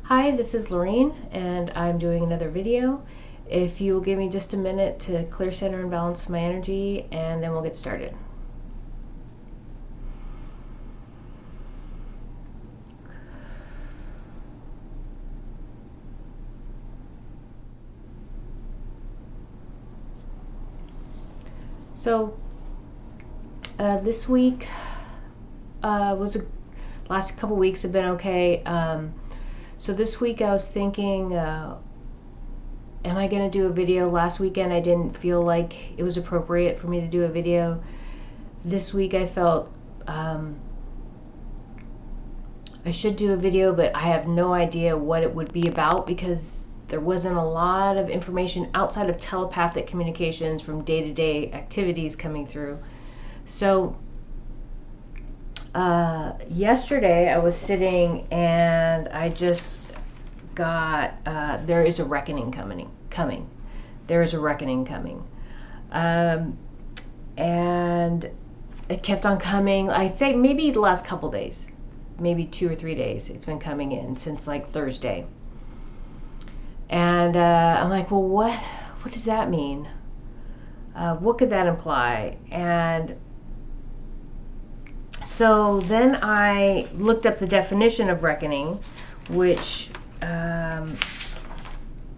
Hi, this is Lorraine, and I'm doing another video. If you will give me just a minute to clear, center, and balance my energy, and then we'll get started. So, this week last couple weeks have been okay. So this week I was thinking, am I going to do a video? Last weekend I didn't feel like it was appropriate for me to do a video. This week I felt I should do a video, but I have no idea what it would be about because there wasn't a lot of information outside of telepathic communications from day-to-day activities coming through. So yesterday I was sitting and I just got there is a reckoning coming. There is a reckoning coming, and it kept on coming. I'd say maybe the last couple days, maybe 2 or 3 days. It's been coming in since like Thursday, and I'm like, well, what does that mean? What could that imply? And so then I looked up the definition of reckoning, which, I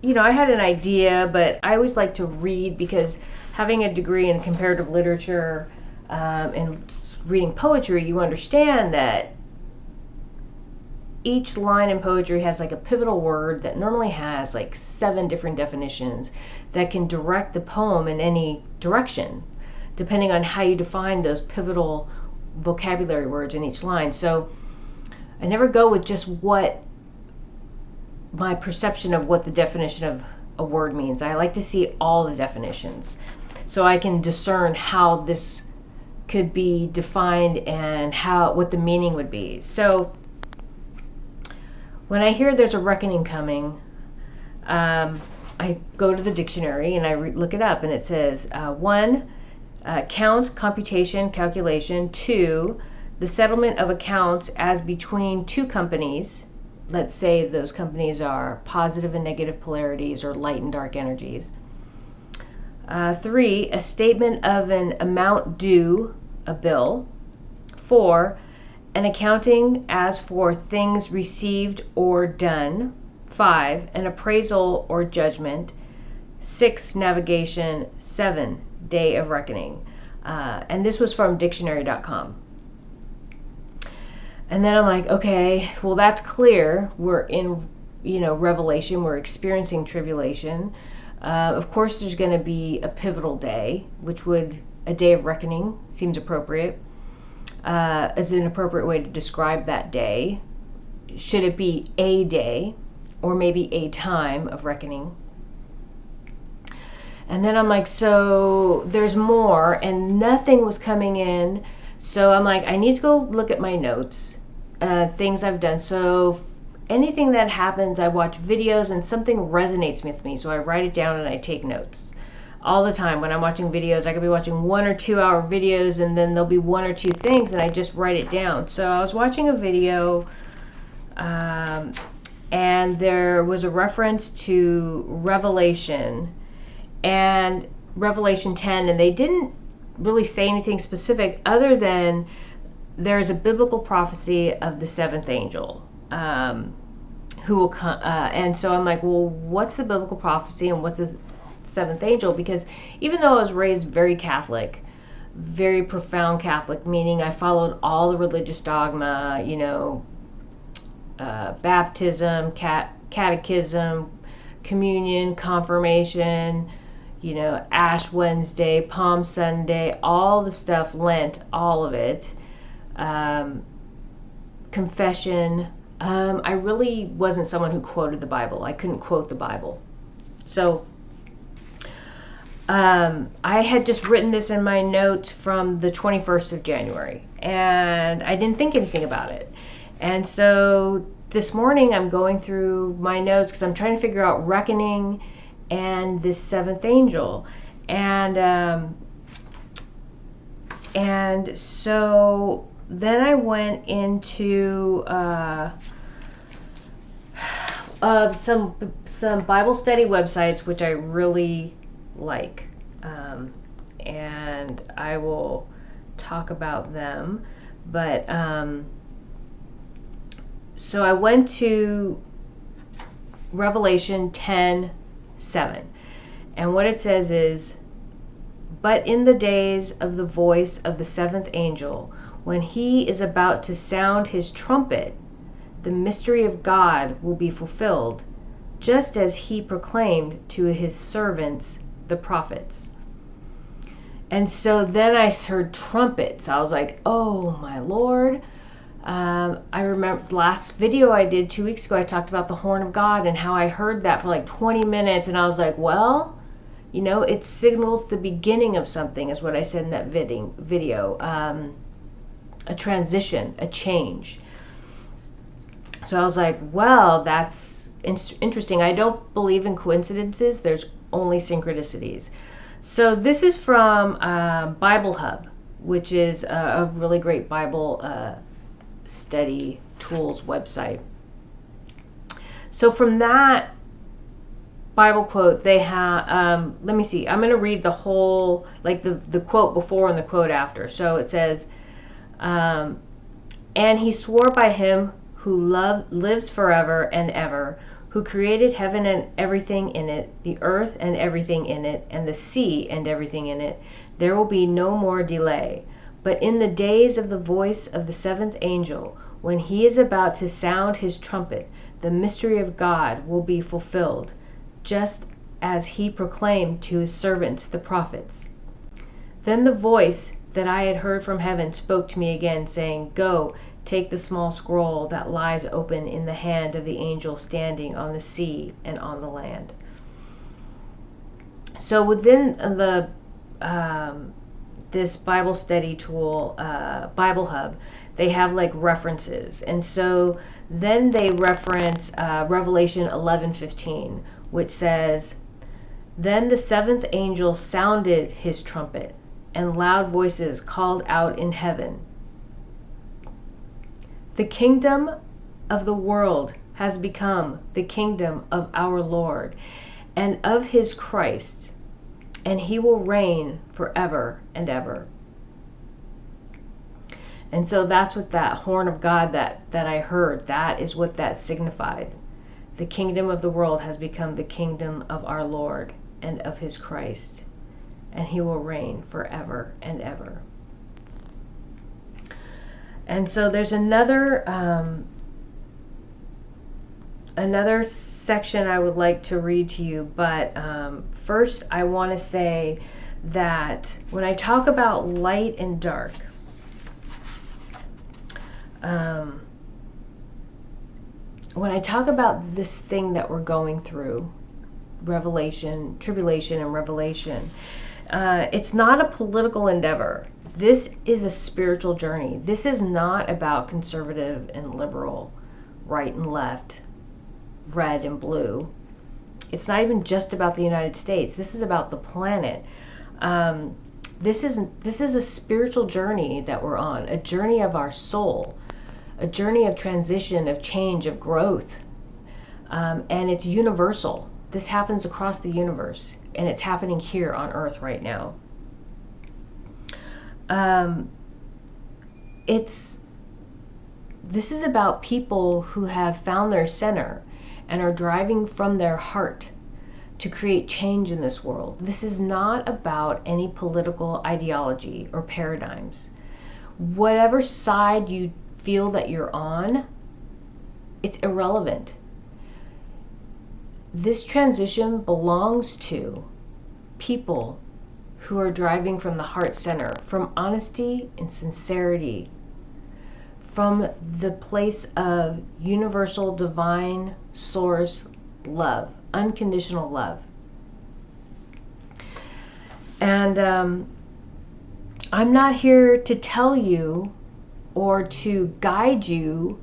had an idea, but I always like to read because having a degree in comparative literature and reading poetry, you understand that each line in poetry has like a pivotal word that normally has like 7 different definitions that can direct the poem in any direction, depending on how you define those pivotal vocabulary words in each line. So I never go with just what my perception of what the definition of a word means. I like to see all the definitions so I can discern how this could be defined and what the meaning would be. So when I hear there's a reckoning coming, I go to the dictionary and I look it up, and it says 1, count, computation, calculation. 2, the settlement of accounts as between 2 companies. Let's say those companies are positive and negative polarities or light and dark energies. 3, a statement of an amount due, a bill. 4, an accounting as for things received or done. 5, an appraisal or judgment. 6, navigation. 7, day of reckoning. And this was from dictionary.com. And then I'm like, okay, well, that's clear. We're in, Revelation. We're experiencing tribulation. Of course, there's going to be a pivotal day, a day of reckoning seems appropriate, as an appropriate way to describe that day. Should it be a day or maybe a time of reckoning? And then I'm like, so there's more, and nothing was coming in. So I'm like, I need to go look at my notes, things I've done. So anything that happens, I watch videos and something resonates with me. So I write it down and I take notes all the time. When I'm watching videos, I could be watching 1 or 2 hour videos, and then there'll be 1 or 2 things and I just write it down. So I was watching a video, and there was a reference to Revelation and Revelation 10, and they didn't really say anything specific other than there's a biblical prophecy of the 7th angel who will come. And so I'm like, well, what's the biblical prophecy and what's the 7th angel? Because even though I was raised very Catholic, very profound Catholic, meaning I followed all the religious dogma, baptism, catechism, communion, confirmation, Ash Wednesday, Palm Sunday, all the stuff, Lent, all of it, confession. I really wasn't someone who quoted the Bible. I couldn't quote the Bible. So I had just written this in my notes from the 21st of January, and I didn't think anything about it. And so this morning I'm going through my notes because I'm trying to figure out reckoning and this 7th angel, and so then I went into of some Bible study websites which I really like, and I will talk about them. But so I went to Revelation 10:7, and what it says is, "But in the days of the voice of the seventh angel, when he is about to sound his trumpet, the mystery of God will be fulfilled, just as he proclaimed to his servants, the prophets." And so then I heard trumpets. I was like, oh my Lord. I remember the last video I did 2 weeks ago, I talked about the horn of God and how I heard that for like 20 minutes. And I was like, well, you know, it signals the beginning of something, is what I said in that video. A transition, a change. So I was like, well, that's interesting. I don't believe in coincidences. There's only synchronicities. So this is from Bible Hub, which is a really great Bible study tools website. So from that Bible quote, they have, let me see, I'm going to read the whole, like the quote before and the quote after. So it says, and he swore by him who lives forever and ever, who created heaven and everything in it, the earth and everything in it, and the sea and everything in it, there will be no more delay. But in the days of the voice of the seventh angel, when he is about to sound his trumpet, the mystery of God will be fulfilled, just as he proclaimed to his servants, the prophets. Then the voice that I had heard from heaven spoke to me again, saying, "Go, take the small scroll that lies open in the hand of the angel standing on the sea and on the land." So within the this Bible study tool, Bible Hub, they have like references, and so then they reference Revelation 11:15, which says, "Then the seventh angel sounded his trumpet, and loud voices called out in heaven, 'The kingdom of the world has become the kingdom of our Lord and of his Christ, and he will reign forever and ever.'" And so that's what that horn of God that I heard, that is what that signified. The kingdom of the world has become the kingdom of our Lord and of his Christ, and he will reign forever and ever. And so there's another section I would like to read to you, but first I want to say that when I talk about light and dark, when I talk about this thing that we're going through, Revelation, Tribulation and Revelation, it's not a political endeavor. This is a spiritual journey. This is not about conservative and liberal, right and left, red and blue. It's not even just about the United States. This is about the planet. This is a spiritual journey that we're on, a journey of our soul, a journey of transition, of change, of growth, and it's universal. This happens across the universe, and it's happening here on Earth right now. This is about people who have found their center and are driving from their heart to create change in this world. This is not about any political ideology or paradigms. Whatever side you feel that you're on, it's irrelevant. This transition belongs to people who are driving from the heart center, from honesty and sincerity, from the place of universal divine source love, unconditional love. And I'm not here to tell you or to guide you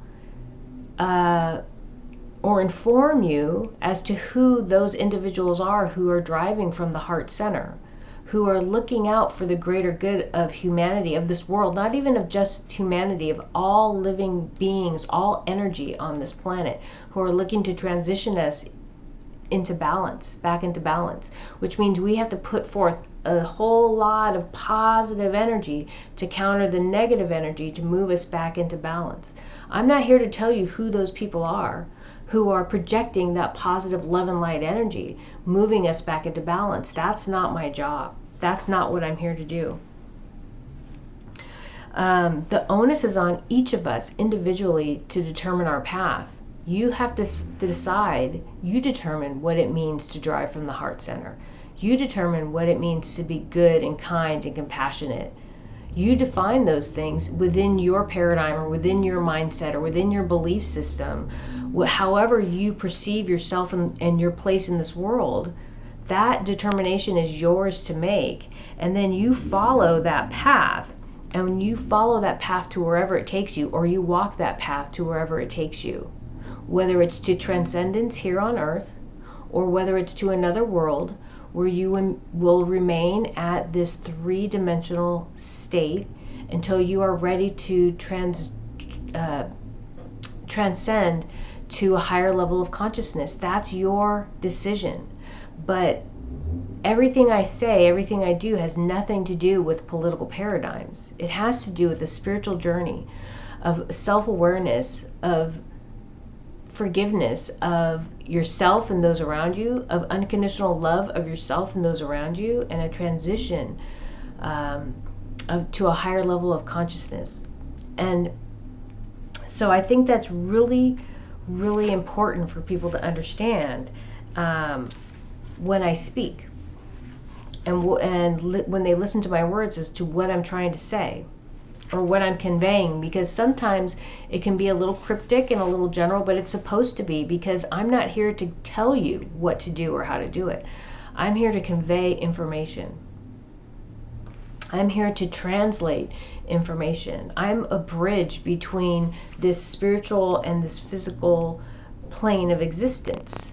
or inform you as to who those individuals are who are driving from the heart center. who are looking out for the greater good of humanity, of this world, not even of just humanity, of all living beings, all energy on this planet, who are looking to transition us into balance, back into balance, which means we have to put forth a whole lot of positive energy to counter the negative energy to move us back into balance. I'm not here to tell you who those people are who are projecting that positive love and light energy, moving us back into balance. That's not my job. That's not what I'm here to do. The onus is on each of us individually to determine our path. You have to decide, you determine what it means to drive from the heart center. You determine what it means to be good and kind and compassionate. You define those things within your paradigm or within your mindset or within your belief system. However you perceive yourself and your place in this world, that determination is yours to make. And then you follow that path. And when you follow that path to wherever it takes you, or you walk that path to wherever it takes you, whether it's to transcendence here on earth, or whether it's to another world where you will remain at this three-dimensional state until you are ready to transcend to a higher level of consciousness. That's your decision. But everything I say, everything I do has nothing to do with political paradigms. It has to do with the spiritual journey of self-awareness, of forgiveness of yourself and those around you, of unconditional love of yourself and those around you, and a transition to a higher level of consciousness. And so I think that's really, really important for people to understand when I speak and when they listen to my words as to what I'm trying to say or what I'm conveying, because sometimes it can be a little cryptic and a little general, but it's supposed to be, because I'm not here to tell you what to do or how to do it. I'm here to convey information. I'm here to translate information. I'm a bridge between this spiritual and this physical plane of existence.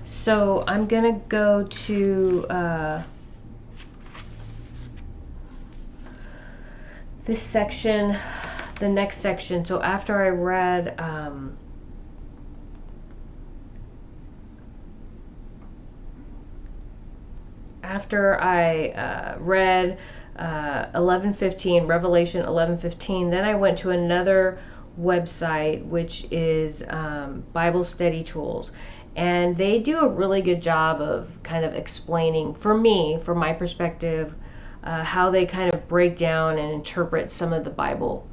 So I'm going to go to this section, the next section. So after I read read 11:15, Revelation 11:15, then I went to another website, which is Bible Study Tools. And they do a really good job of kind of explaining, for me, from my perspective, how they kind of break down and interpret some of the Bible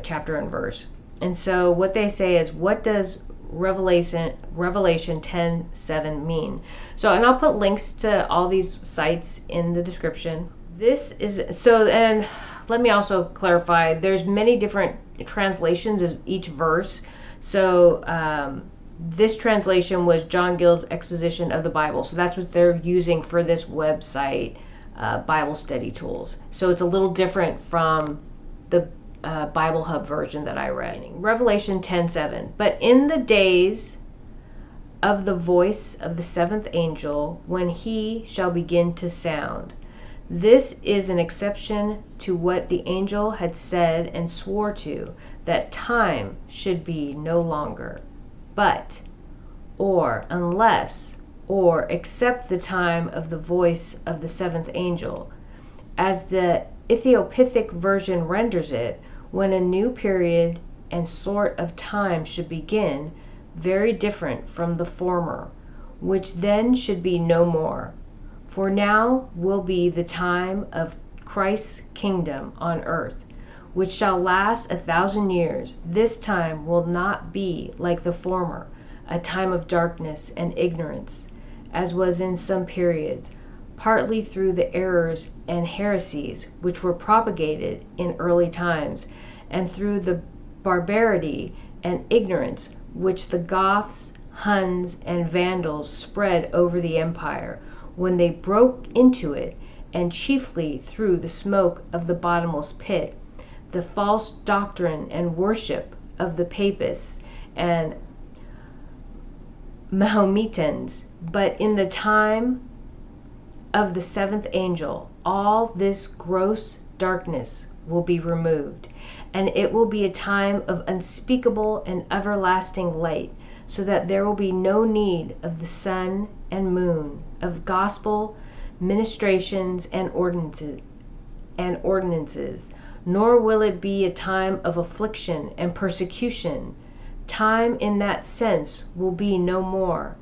chapter and verse. And so what they say is, what does Revelation 10:7 mean? So, and I'll put links to all these sites in the description. This is, so, and let me also clarify, there's many different translations of each verse. So, this translation was John Gill's exposition of the Bible. So that's what they're using for this website, Bible Study Tools. So it's a little different from the Bible Hub version that I read. Revelation 10:7. But in the days of the voice of the seventh angel, when he shall begin to sound. This is an exception to what the angel had said and swore to, that time should be no longer. But, or, unless, or, except the time of the voice of the seventh angel, as the Ethiopic version renders it, when a new period and sort of time should begin, very different from the former, which then should be no more. For now will be the time of Christ's kingdom on earth, which shall last 1,000 years. This time will not be like the former, a time of darkness and ignorance, as was in some periods, partly through the errors and heresies which were propagated in early times, and through the barbarity and ignorance which the Goths, Huns, and Vandals spread over the empire, when they broke into it, and chiefly through the smoke of the bottomless pit, the false doctrine and worship of the papists and Mahometans, but in the time of the seventh angel, all this gross darkness will be removed, and it will be a time of unspeakable and everlasting light, so that there will be no need of the sun and moon, of gospel ministrations and ordinances, nor will it be a time of affliction and persecution. Time in that sense will be no more,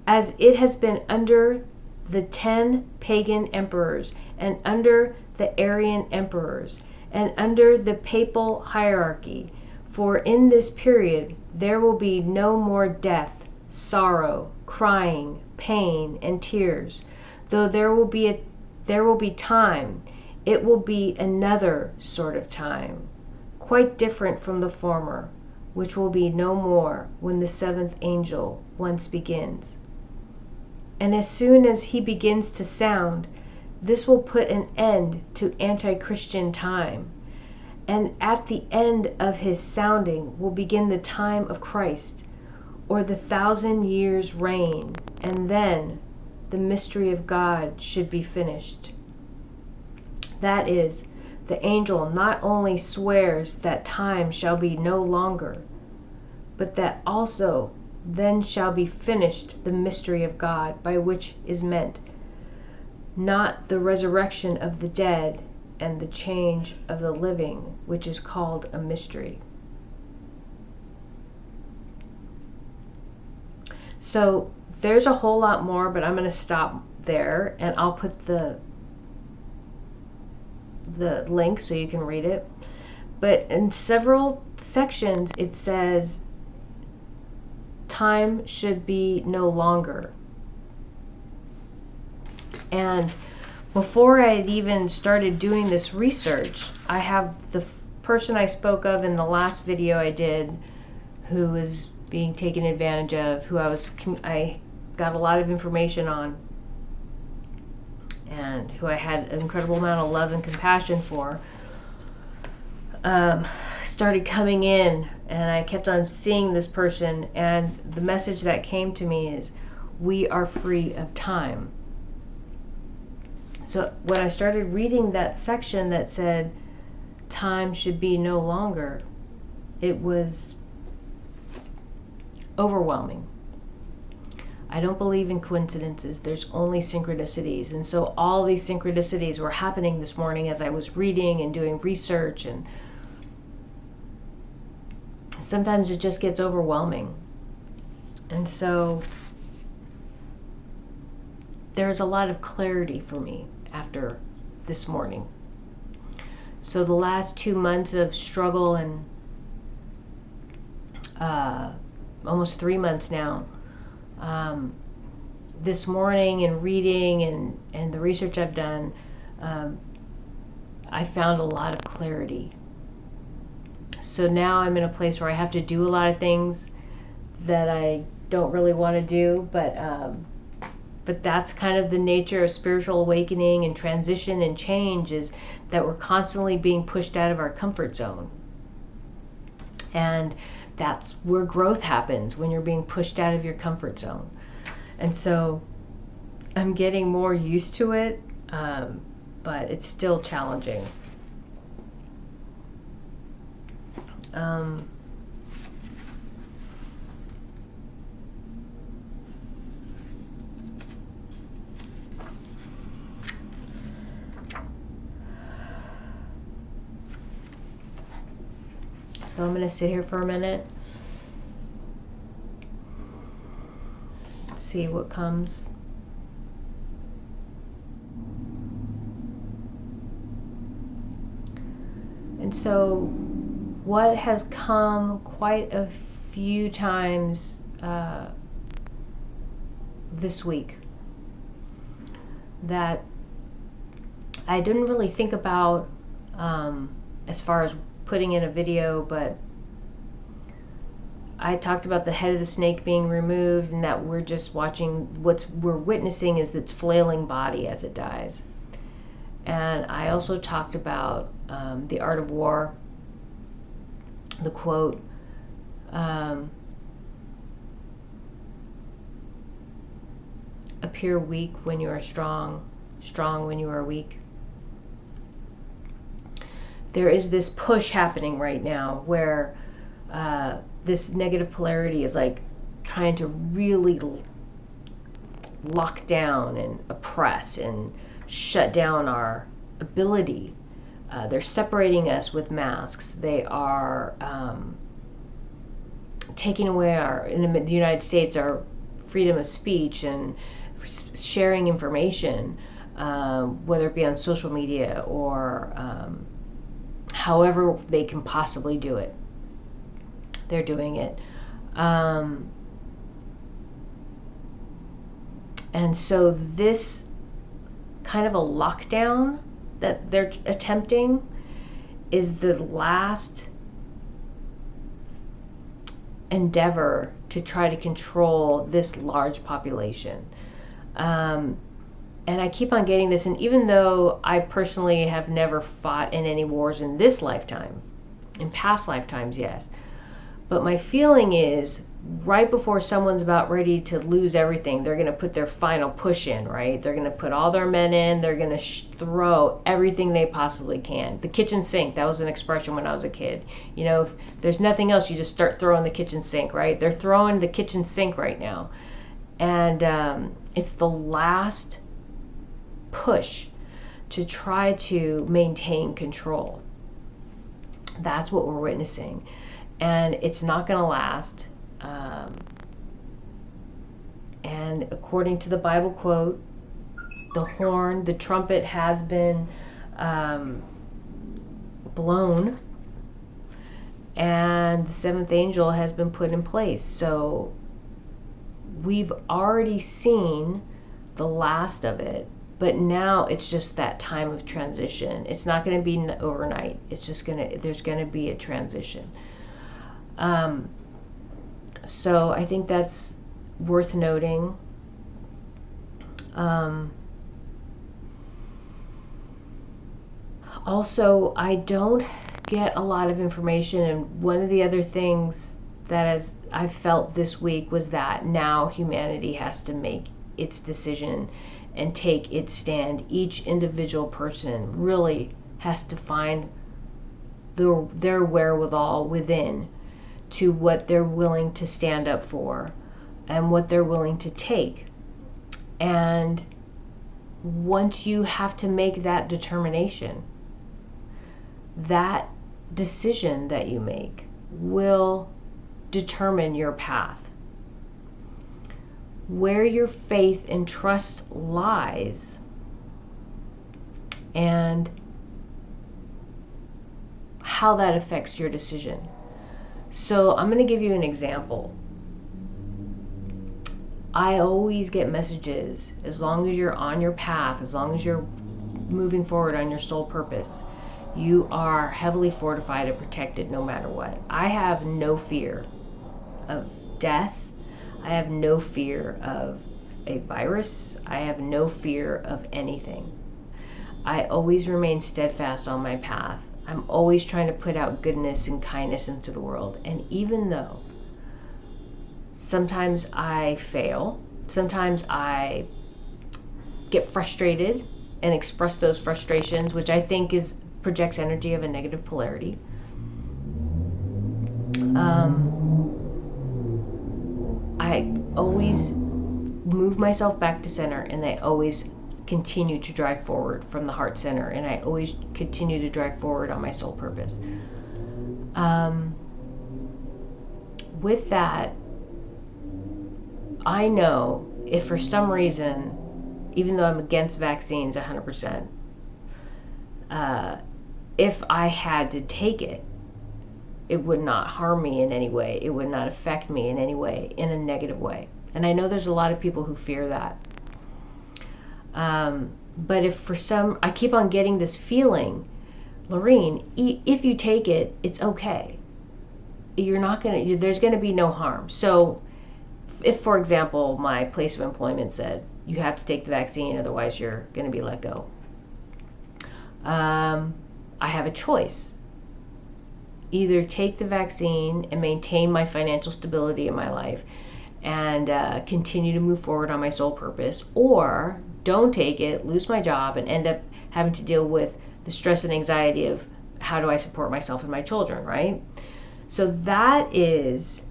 as it has been under the 10 pagan emperors, and under the Arian emperors, and under the papal hierarchy. For in this period there will be no more death, sorrow, crying, pain, and tears. Though there will be time, it will be another sort of time, quite different from the former, which will be no more when the seventh angel once begins. And as soon as he begins to sound, this will put an end to anti-Christian time. And at the end of his sounding will begin the time of Christ, or the 1,000 years' reign, and then the mystery of God should be finished. That is, the angel not only swears that time shall be no longer, but that also then shall be finished the mystery of God, by which is meant not the resurrection of the dead and the change of the living, which is called a mystery. So there's a whole lot more, but I'm going to stop there, and I'll put the link so you can read it. But in several sections it says time should be no longer. And before I had even started doing this research, I have the person I spoke of in the last video I did, who was being taken advantage of, who I got a lot of information on, and who I had an incredible amount of love and compassion for, started coming in, and I kept on seeing this person, and the message that came to me is, we are free of time. So when I started reading that section that said time should be no longer, it was overwhelming. I don't believe in coincidences. There's only synchronicities. And so all these synchronicities were happening this morning as I was reading and doing research, and sometimes it just gets overwhelming. And so there's a lot of clarity for me after this morning. So the last 2 months of struggle, and almost 3 months now, this morning and reading and the research I've done, I found a lot of clarity. So now I'm in a place where I have to do a lot of things that I don't really want to do, but that's kind of the nature of spiritual awakening and transition and change, is that we're constantly being pushed out of our comfort zone. And that's where growth happens, when you're being pushed out of your comfort zone. And so I'm getting more used to it, but it's still challenging. So I'm going to sit here for a minute, see what comes. And so what has come quite a few times this week that I didn't really think about as far as putting in a video, but I talked about the head of the snake being removed, and that we're just watching, we're witnessing is its flailing body as it dies. And I also talked about The Art of War, the quote, appear weak when you are strong, strong when you are weak. There is this push happening right now where this negative polarity is like trying to really lock down and oppress and shut down our ability. They're separating us with masks. They are taking away in the United States, our freedom of speech and sharing information, whether it be on social media or however they can possibly do it. They're doing it. And so this kind of a lockdown that they're attempting is the last endeavor to try to control this large population. And I keep on getting this, and even though I personally have never fought in any wars in this lifetime, in past lifetimes, yes, but my feeling is right before someone's about ready to lose everything, they're going to put their final push in, right? They're going to put all their men in. They're going to throw everything they possibly can. The kitchen sink, that was an expression when I was a kid. You know, if there's nothing else, you just start throwing the kitchen sink, right? They're throwing the kitchen sink right now. And it's the last push to try to maintain control. That's what we're witnessing. And it's not going to last. And according to the Bible quote, the horn, the trumpet has been blown, and the seventh angel has been put in place. So we've already seen the last of it, but now it's just that time of transition. It's not going to be overnight. It's just there's going to be a transition. So I think that's worth noting. Also, I don't get a lot of information, and one of the other things that I felt this week was that now humanity has to make its decision and take its stand. Each individual person really has to find their wherewithal within to what they're willing to stand up for and what they're willing to take. And once you have to make that determination, that decision that you make will determine your path. Where your faith and trust lies and how that affects your decision. So I'm going to give you an example. I always get messages, as long as you're on your path, as long as you're moving forward on your soul purpose, you are heavily fortified and protected no matter what. I have no fear of death. I have no fear of a virus. I have no fear of anything. I always remain steadfast on my path. I'm always trying to put out goodness and kindness into the world. And even though sometimes I fail, sometimes I get frustrated and express those frustrations, which I think projects energy of a negative polarity. I always move myself back to center, and I always continue to drive forward from the heart center, and I always continue to drive forward on my soul purpose. With that, I know if for some reason, even though I'm against vaccines 100%, if I had to take it, it would not harm me in any way. It would not affect me in any way, in a negative way. And I know there's a lot of people who fear that. But if for some, I keep on getting this feeling, Lorene, if you take it, it's okay. You're not gonna, there's gonna be no harm. So if, for example, my place of employment said, you have to take the vaccine, otherwise you're gonna be let go. I have a choice. Either take the vaccine and maintain my financial stability in my life and continue to move forward on my soul purpose, or don't take it, lose my job, and end up having to deal with the stress and anxiety of how do I support myself and my children, right? So that is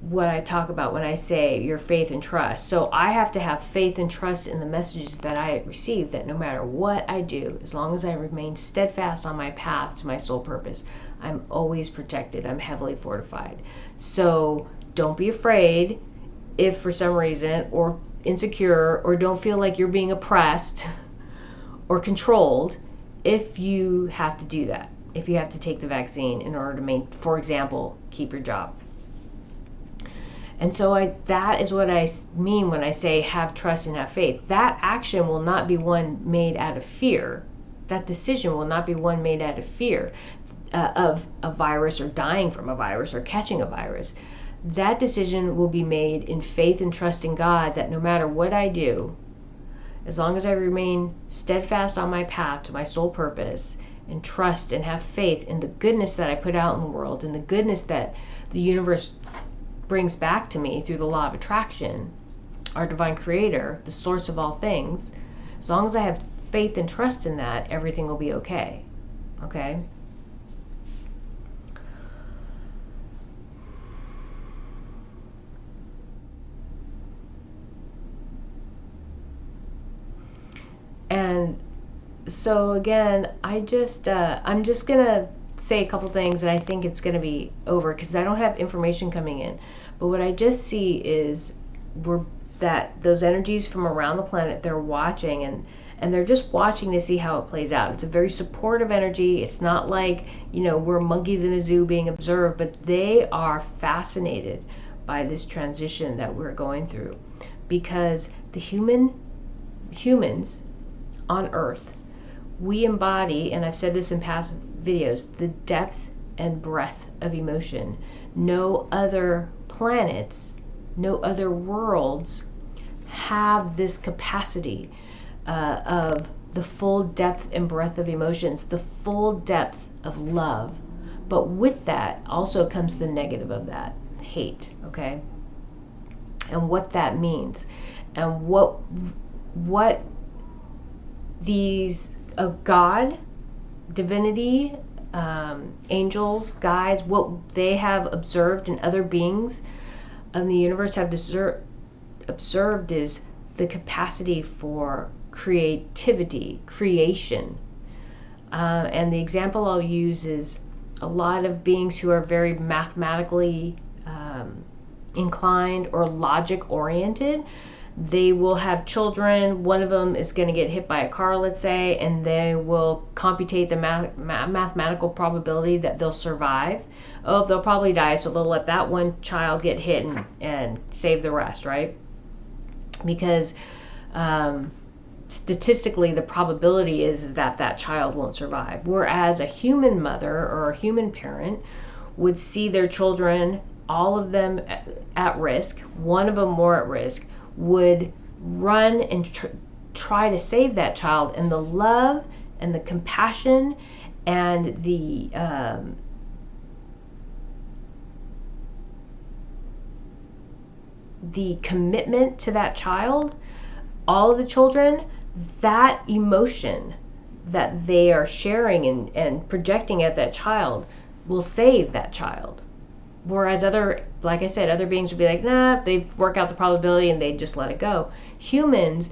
what I talk about when I say your faith and trust. So I have to have faith and trust in the messages that I receive, that no matter what I do, as long as I remain steadfast on my path to my soul purpose, I'm always protected. I'm heavily fortified. So don't be afraid if for some reason, or insecure, or don't feel like you're being oppressed or controlled, if you have to do that, if you have to take the vaccine in order to, for example, keep your job. And so that is what I mean when I say have trust and have faith. That action will not be one made out of fear. That decision will not be one made out of fear of a virus, or dying from a virus, or catching a virus. That decision will be made in faith and trust in God, that no matter what I do, as long as I remain steadfast on my path to my soul purpose, and trust and have faith in the goodness that I put out in the world, and the goodness that the universe brings back to me through the law of attraction, our divine creator, the source of all things, as long as I have faith and trust in that, everything will be okay. Okay? And so again, I'm just gonna say a couple things, and I think it's gonna be over because I don't have information coming in. But what I just see is that those energies from around the planet, they're watching, and they're just watching to see how it plays out. It's a very supportive energy. It's not like, we're monkeys in a zoo being observed, but they are fascinated by this transition that we're going through, because the humans on Earth, we embody, and I've said this in past videos, the depth and breadth of emotion. No other planets, no other worlds have this capacity of the full depth and breadth of emotions, the full depth of love. But with that also comes the negative of that, hate, okay? And what that means, and what these God, divinity, angels, guides, what they have observed in other beings in the universe have observed is the capacity for creativity, creation. And the example I'll use is a lot of beings who are very mathematically inclined or logic oriented. They will have children. One of them is going to get hit by a car, let's say, and they will computate the mathematical probability that they'll survive. Oh, they'll probably die, so they'll let that one child get hit and save the rest, right? Because statistically, the probability is that that child won't survive. Whereas a human mother or a human parent would see their children, all of them at risk, one of them more at risk, would run and try to save that child, and the love and the compassion and the commitment to that child, all of the children, that emotion that they are sharing and projecting at that child will save that child. Whereas like I said, other beings would be like, nah, they work out the probability and they just let it go. Humans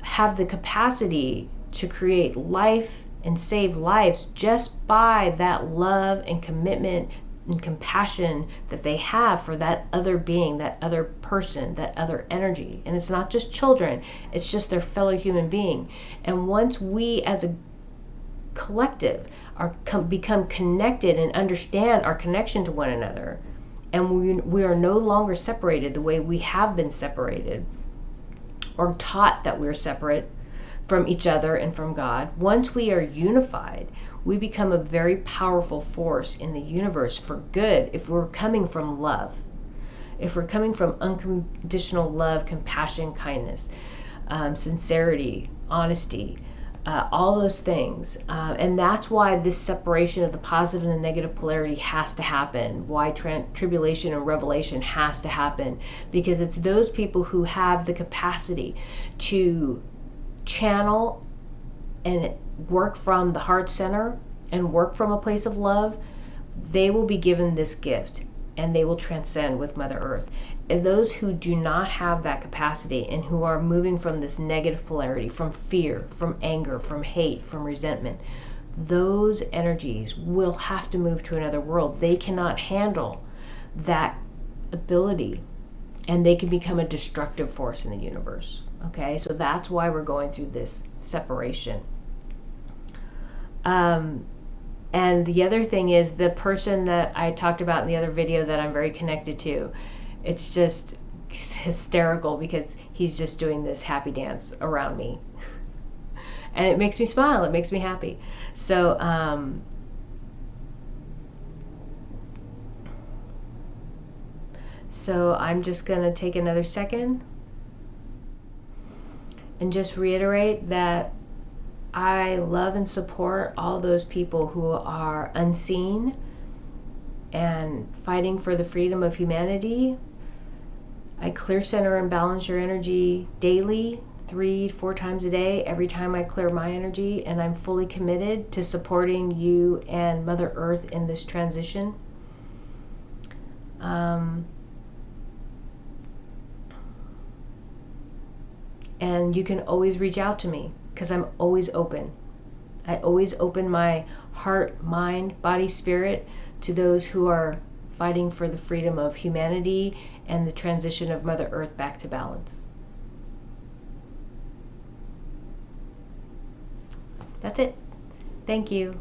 have the capacity to create life and save lives just by that love and commitment and compassion that they have for that other being, that other person, that other energy. And it's not just children, it's just their fellow human being. And once we as a collective become connected and understand our connection to one another, and we are no longer separated the way we have been separated or taught that we're separate from each other and from God. Once we are unified, we become a very powerful force in the universe for good if we're coming from love. If we're coming from unconditional love, compassion, kindness, sincerity, honesty, all those things. And that's why this separation of the positive and the negative polarity has to happen, why tribulation and revelation has to happen, because it's those people who have the capacity to channel and work from the heart center and work from a place of love. They will be given this gift and they will transcend with Mother Earth. And those who do not have that capacity and who are moving from this negative polarity, from fear, from anger, from hate, from resentment, those energies will have to move to another world. They cannot handle that ability, and they can become a destructive force in the universe. Okay, so that's why we're going through this separation. And the other thing is, the person that I talked about in the other video that I'm very connected to, it's just hysterical because he's just doing this happy dance around me. And it makes me smile, it makes me happy. So, I'm just gonna take another second and just reiterate that I love and support all those people who are unseen and fighting for the freedom of humanity. I clear, center, and balance your energy daily, 3-4 times a day, every time I clear my energy, and I'm fully committed to supporting you and Mother Earth in this transition. And you can always reach out to me, because I'm always open. I always open my heart, mind, body, spirit to those who are fighting for the freedom of humanity and the transition of Mother Earth back to balance. That's it. Thank you.